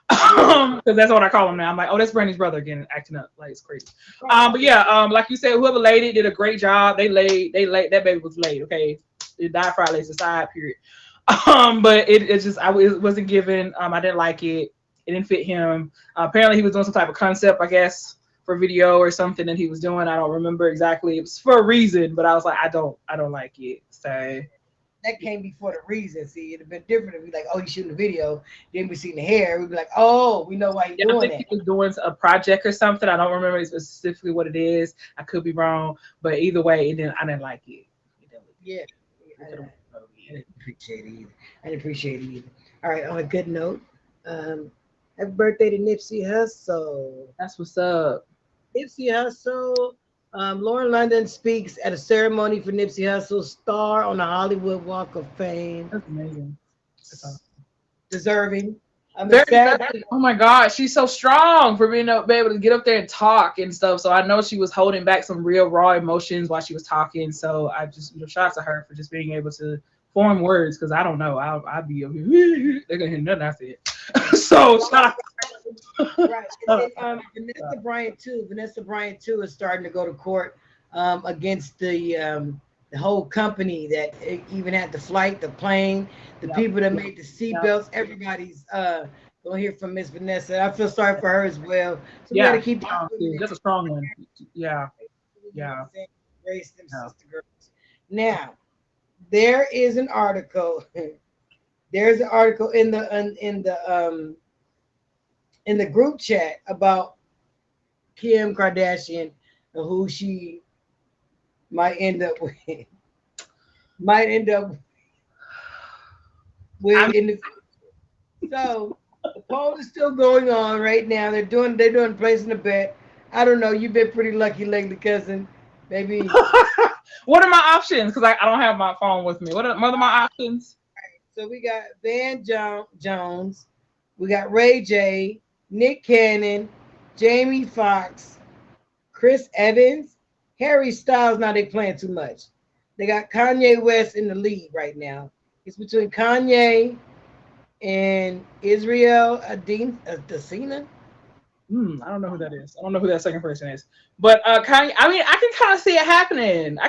Because that's what I call him now. I'm like, oh, that's Brandy's brother again, acting up like it's crazy. But yeah, like you said, whoever laid it did a great job. They laid that baby was laid. Okay, it died Friday. It's a side period. But it wasn't given. I didn't like it. It didn't fit him. Apparently, he was doing some type of concept, I guess, for video or something that he was doing. I don't remember exactly. It was for a reason, but I was like, I don't like it. So. That came before the reason. See, it'd have been different if we like, oh, he's shooting a video. Then we seen the hair. We'd be like, oh, we know why he's doing I think that. he was doing a project or something. I don't remember specifically what it is. I could be wrong, but either way, I didn't like it. Yeah, I didn't appreciate it either. All right. On a good note, Happy birthday to Nipsey Hussle. That's what's up. Nipsey Hussle. Lauren London speaks at a ceremony for Nipsey Hussle's star on the Hollywood Walk of Fame. That's amazing. That's awesome. Deserving. I'm Very excited. Oh my God, she's so strong for being be able to get up there and talk and stuff. So I know she was holding back some real raw emotions while she was talking. So I just shout out to her for just being able to form words because I don't know. I'd be over here. They're gonna hear nothing I said. So shout out. Right. And then, Vanessa Bryant too is starting to go to court against the whole company that even had the flight, the plane, the people that made the seatbelts. Everybody's gonna hear from Miss Vanessa. I feel sorry for her as well. So we gotta keep that's a strong one. Yeah. Raise them sister girls. Now, there is an article. There's an article in the group chat about Kim Kardashian and who she might end up with. In the so the poll is still going on right now. They're doing placing a bet. I don't know. You've been pretty lucky lately, cousin. Maybe. What are my options? Because I don't have my phone with me. What are my options? So we got Van Jones, we got Ray J, Nick Cannon, Jamie Foxx, Chris Evans, Harry Styles. Now they playing too much. They got Kanye West in the lead right now. It's between Kanye and Israel Adesina. I don't know who that is. I don't know who that second person is. But Kanye, I mean, I can kind of see it happening.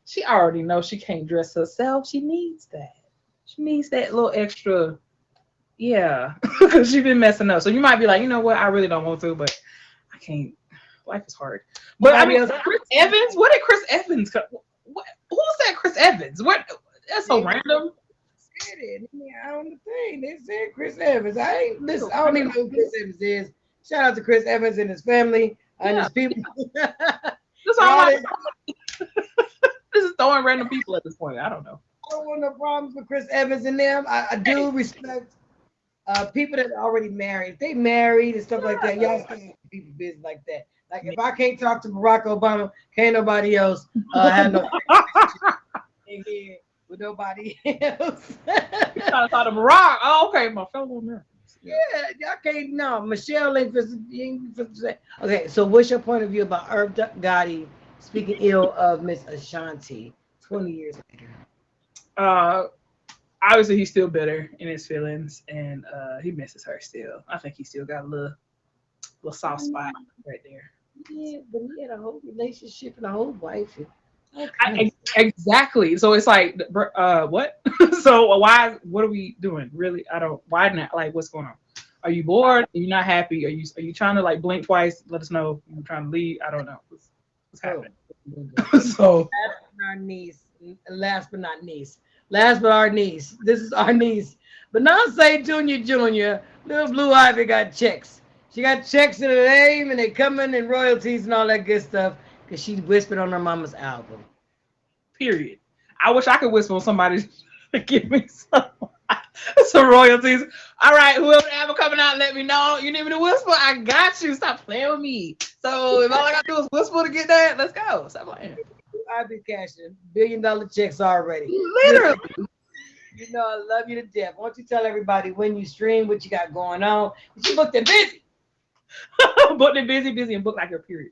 She already knows she can't dress herself. She needs that. She needs that little extra. Yeah, because she's been messing up. So you might be like, you know what? I really don't want to, but I can't. Life is hard. But I mean, Chris Evans. What did Chris Evans? Who said Chris Evans? What? That's so random. On the thing they said Chris Evans. I don't even know who Chris Evans is. Shout out to Chris Evans and his family and his people. That's all This is throwing random people at this point. I don't know. I don't want no problems with Chris Evans and them. I do respect people that are already married. If they married and stuff like that, y'all can't people business like that. Like if I can't talk to Barack Obama, can't nobody else have no in here with nobody else. You trying to talk to Barack? Oh, okay, my fellow Americans. Yeah, y'all can't. No, Michelle ain't. Okay, so what's your point of view about Irv Gotti speaking ill of Miss Ashanti 20 years later? Obviously he's still bitter in his feelings, and he misses her still. I think he still got a little soft spot right there. Yeah, but he had a whole relationship and a whole wife. Exactly. So it's like, what? So why? What are we doing? Really? Why not? Like, what's going on? Are you bored? Are you not happy? Are you trying to like blink twice? Let us know. You're trying to leave. I don't know. What's happening? So last but our niece. This is our niece. Beyonce Junior. Little Blue Ivy got checks. She got checks in her name, and they coming in royalties and all that good stuff because she whispered on her mama's album. Period. I wish I could whisper on somebody to give me some royalties. All right, whoever ever coming out, let me know. You need me to whisper? I got you. Stop playing with me. So if all I gotta do is whisper to get that, let's go. Stop playing. I've been cashing $1 billion checks already. Literally. You know I love you to death. Why don't you tell everybody when you stream, what you got going on? You booked and busy. Booked and busy, and booked like a period.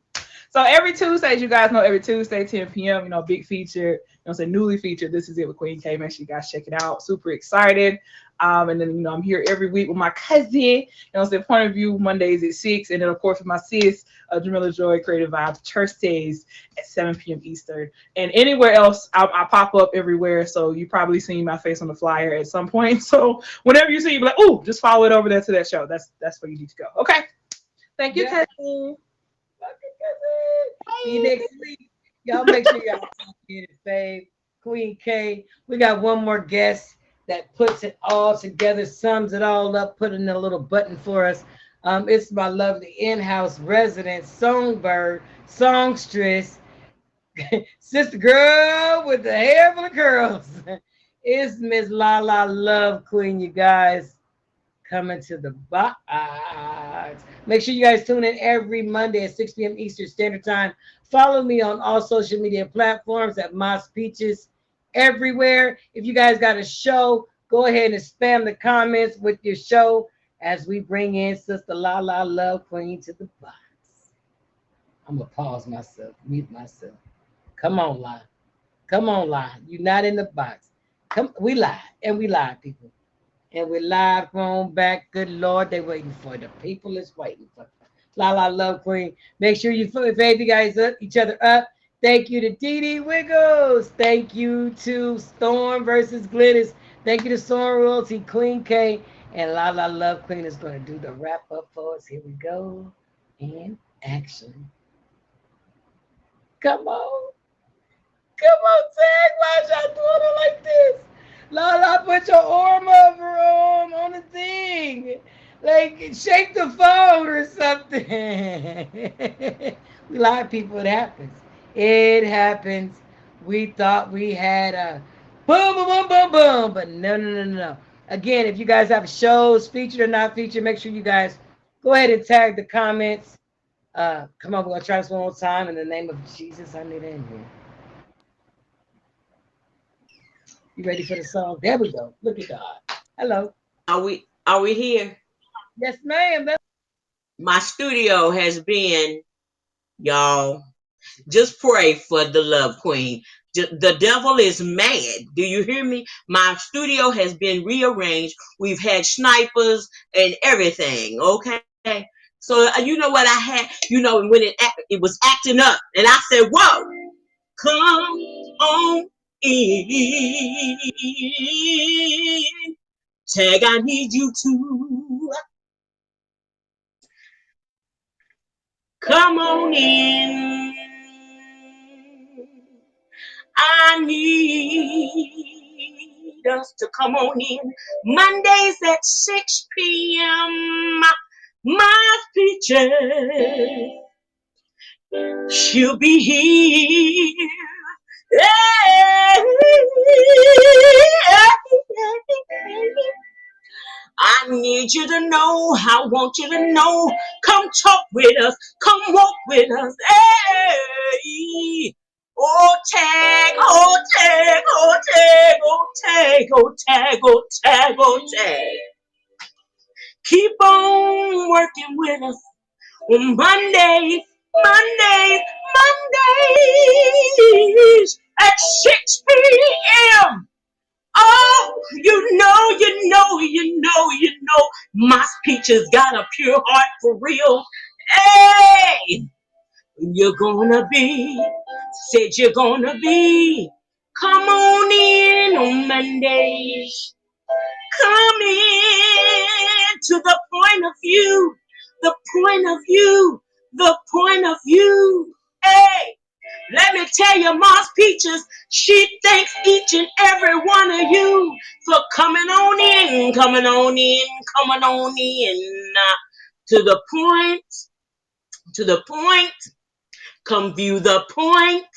So every Tuesday, as you guys know, every Tuesday, 10 p.m., big feature, newly featured. This is it with Queen K. Make sure you guys check it out. Super excited. And then, I'm here every week with my cousin, Point of View Mondays at 6. And then, of course, with my sis, Jamila Joy, Creative Vibes, Thursdays at 7 p.m. Eastern. And anywhere else, I pop up everywhere. So you probably seen my face on the flyer at some point. So whenever you see it, be like, oh, just follow it over there to that show. That's where you need to go. Okay. Thank you, cousin. See you next week. Y'all make sure y'all get it, fave. Queen K. We got one more guest that puts it all together, sums it all up, put in a little button for us. It's my lovely in-house resident songbird, songstress, sister girl with the hair full of curls. It's Miss La La Love Queen, you guys. coming to the box. Make sure you guys tune in every Monday at 6 p.m. Eastern Standard Time. Follow me on all social media platforms at Mas Peachez everywhere. If you guys got a show, go ahead and spam the comments with your show as we bring in Sister La La Love Queen to the box. I'm gonna pause myself, mute myself. Come on, La. Come on, La. You're not in the box. Come, we live, and we live, people. And we're live on back. Good Lord, they waiting for the people is waiting for. La La Love Queen. Make sure you fave you guys up, each other up. Thank you to Dee Dee Wiggles. Thank you to Storm versus Glennis. Thank you to Storm Royalty, Queen K. And La La Love Queen is going to do the wrap up for us. Here we go. And action. Come on. Come on, Tag. Why y'all doing it like this? Lala, put your arm over arm on the thing. Like, shake the phone or something. We lie, people. It happens. It happens. We thought we had a boom, boom, boom, boom, boom. But no, no, no, no, no. Again, if you guys have shows, featured or not featured, make sure you guys go ahead and tag the comments. Come on, we're going to try this one more time. In the name of Jesus, I need it in here. You ready for the song? There we go. Look at God. Hello. Are we here? Yes, ma'am. My studio has been, y'all. Just pray for the Love Queen. The devil is mad. Do you hear me? My studio has been rearranged. We've had snipers and everything. Okay. So you know what I had? You know when it was acting up, and I said, "Whoa, come on in, Tag. I need you to come on in. I need us to come on in Mondays at 6 p.m. My Peachez, she'll be here. Hey, I need you to know, I want you to know. Come talk with us, come walk with us. Hey. Oh tag, oh tag, oh tag, oh tag, oh tag, oh tag, oh tag. Keep on working with us on Mondays, Mondays, Mondays at 6 p.m. Oh, you know, Mas Peachez got a pure heart for real. Hey, you're gonna be, said you're gonna be. Come on in on Mondays. Come in to the point of view, the point of view, the point of view. Hey. Let me tell you, Mas Peachez, she thanks each and every one of you for coming on in, coming on in, coming on in. To the point, to the point, come view the point.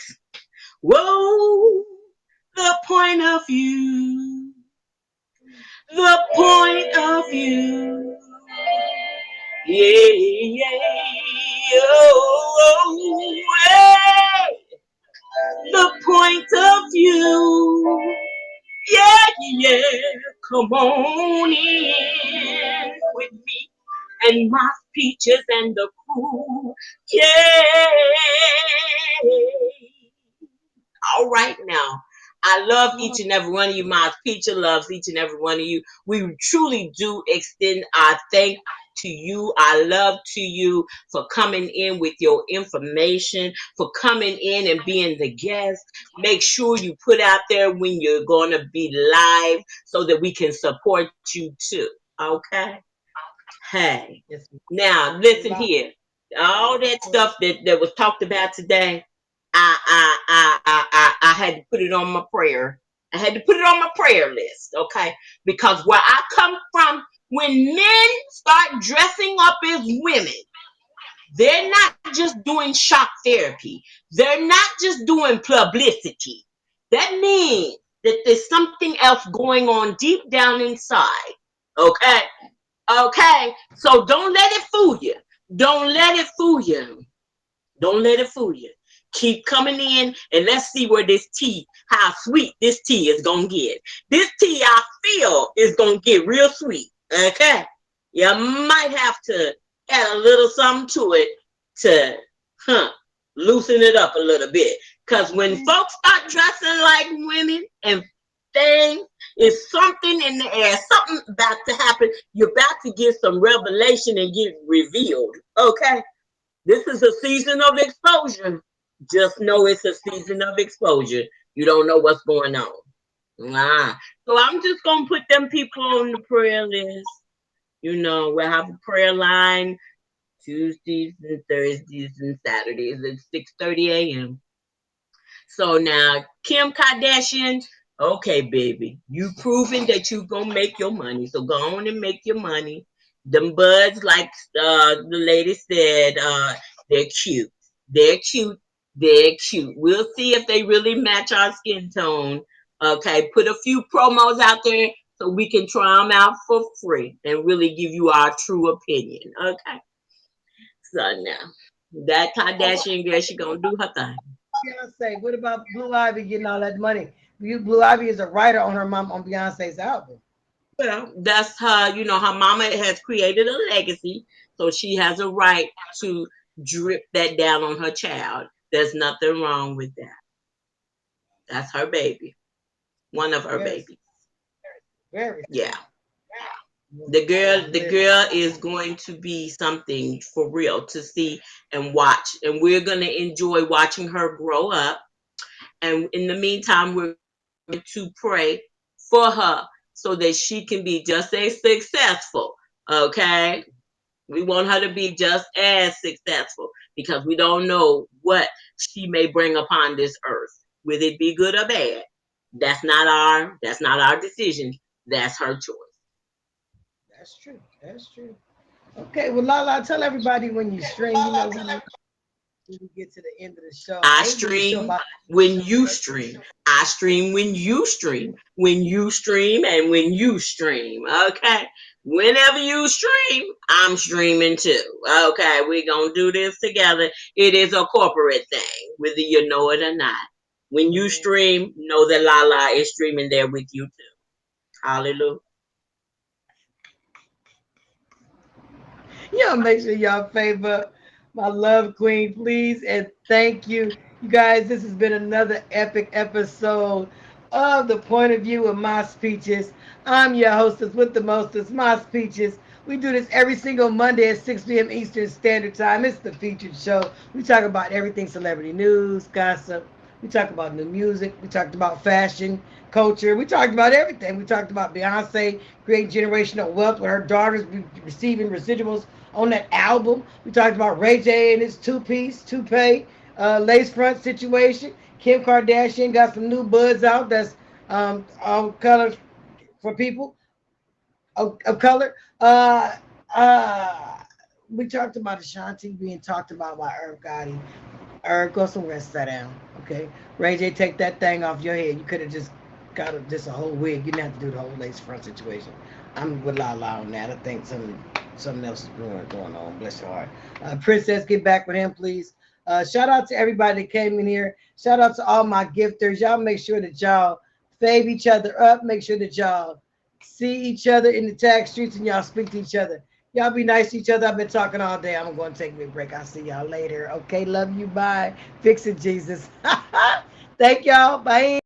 Whoa, the point of view, the point of view. Yeah, yeah, oh, hey. The point of view. Yeah, yeah. Come on in with me and my Peachez and the crew. Yeah. All right now. I love each and every one of you. My Peachez loves each and every one of you. We truly do extend our thank to you, our love to you for coming in with your information, for coming in and being the guest. Make sure you put out there when you're going to be live so that we can support you too. Okay? Hey. Yes, Now, listen here. All that stuff that was talked about today, I had to put it on my prayer. I had to put it on my prayer list, okay? Because where I come from, when men start dressing up as women, they're not just doing shock therapy. They're not just doing publicity. That means that there's something else going on deep down inside, okay? Okay, so don't let it fool you. Don't let it fool you. Don't let it fool you. Keep coming in and let's see where this tea, how sweet this tea is gonna get. This tea I feel is gonna get real sweet. Okay, you might have to add a little something to it to, huh, loosen it up a little bit. Cause when folks start dressing like women and things, it's something in the air, something about to happen. You're about to get some revelation and get revealed. Okay. This is a season of exposure. Just know it's a season of exposure. You don't know what's going on. Ah. So I'm just gonna put them people on the prayer list. We'll have a prayer line Tuesdays and Thursdays and Saturdays at 6:30 a.m. So now, Kim Kardashian, okay, baby, you proven that you gonna make your money. So go on and make your money. Them buds, like the lady said, they're cute. They're cute. They're cute. We'll see if they really match our skin tone. Okay, put a few promos out there so we can try them out for free and really give you our true opinion. Okay, so now that Kardashian girl, she gonna do her thing. Beyonce. What about Blue Ivy getting all that money? Blue Ivy is a writer on her mom on Beyonce's album. Well, that's her, her mama has created a legacy, so she has a right to drip that down on her child. There's nothing wrong with that. That's her baby. One of her Very, babies. very Yeah. sweet. The girl is going to be something for real to see and watch. And we're gonna enjoy watching her grow up. And in the meantime, we're going to pray for her so that she can be just as successful. Okay? We want her to be just as successful because we don't know what she may bring upon this earth. Whether it be good or bad. That's not our decision. That's her choice. That's true. That's true. Okay, well, Lala, tell everybody when you stream. We get to the end of the show. I I hate doing the show stream about when you stream. I stream when you stream. When you stream and when you stream. Okay. Whenever you stream, I'm streaming too. Okay. We're going to do this together. It is a corporate thing, whether you know it or not. When you stream, know that Lala is streaming there with you too. Hallelujah. y'all. Make sure y'all favor my love queen, please, and thank you, you guys. This has been another epic episode of the point of view of Mas Peachez. I'm your hostess with the mostest, Mas Peachez. We do this every single Monday at 6 p.m. Eastern Standard Time. It's the featured show. We talk about everything celebrity news, gossip. We talk about new music. We talked about fashion, culture. We talked about everything. We talked about Beyonce creating generational wealth with her daughters receiving residuals on that album. We talked about Ray J and his two-piece, toupee, lace front situation. Kim Kardashian got some new buds out that's all colors for people of color. Uh, we talked about Ashanti being talked about by Irv Gotti. Irv, go somewhere, sit down. Okay, Ray J, take that thing off your head. You could have just got just a whole wig. You didn't have to do the whole lace front situation. I'm with Lala on that. I think something else is going on. Bless your heart. Princess, get back with him, please. Shout out to everybody that came in here. Shout out to all my gifters. Y'all make sure that y'all fave each other up. Make sure that y'all see each other in the tag streets and y'all speak to each other. Y'all be nice to each other. I've been talking all day. I'm going to take me a break. I'll see y'all later. Okay, love you. Bye. Fix it, Jesus. Thank y'all. Bye.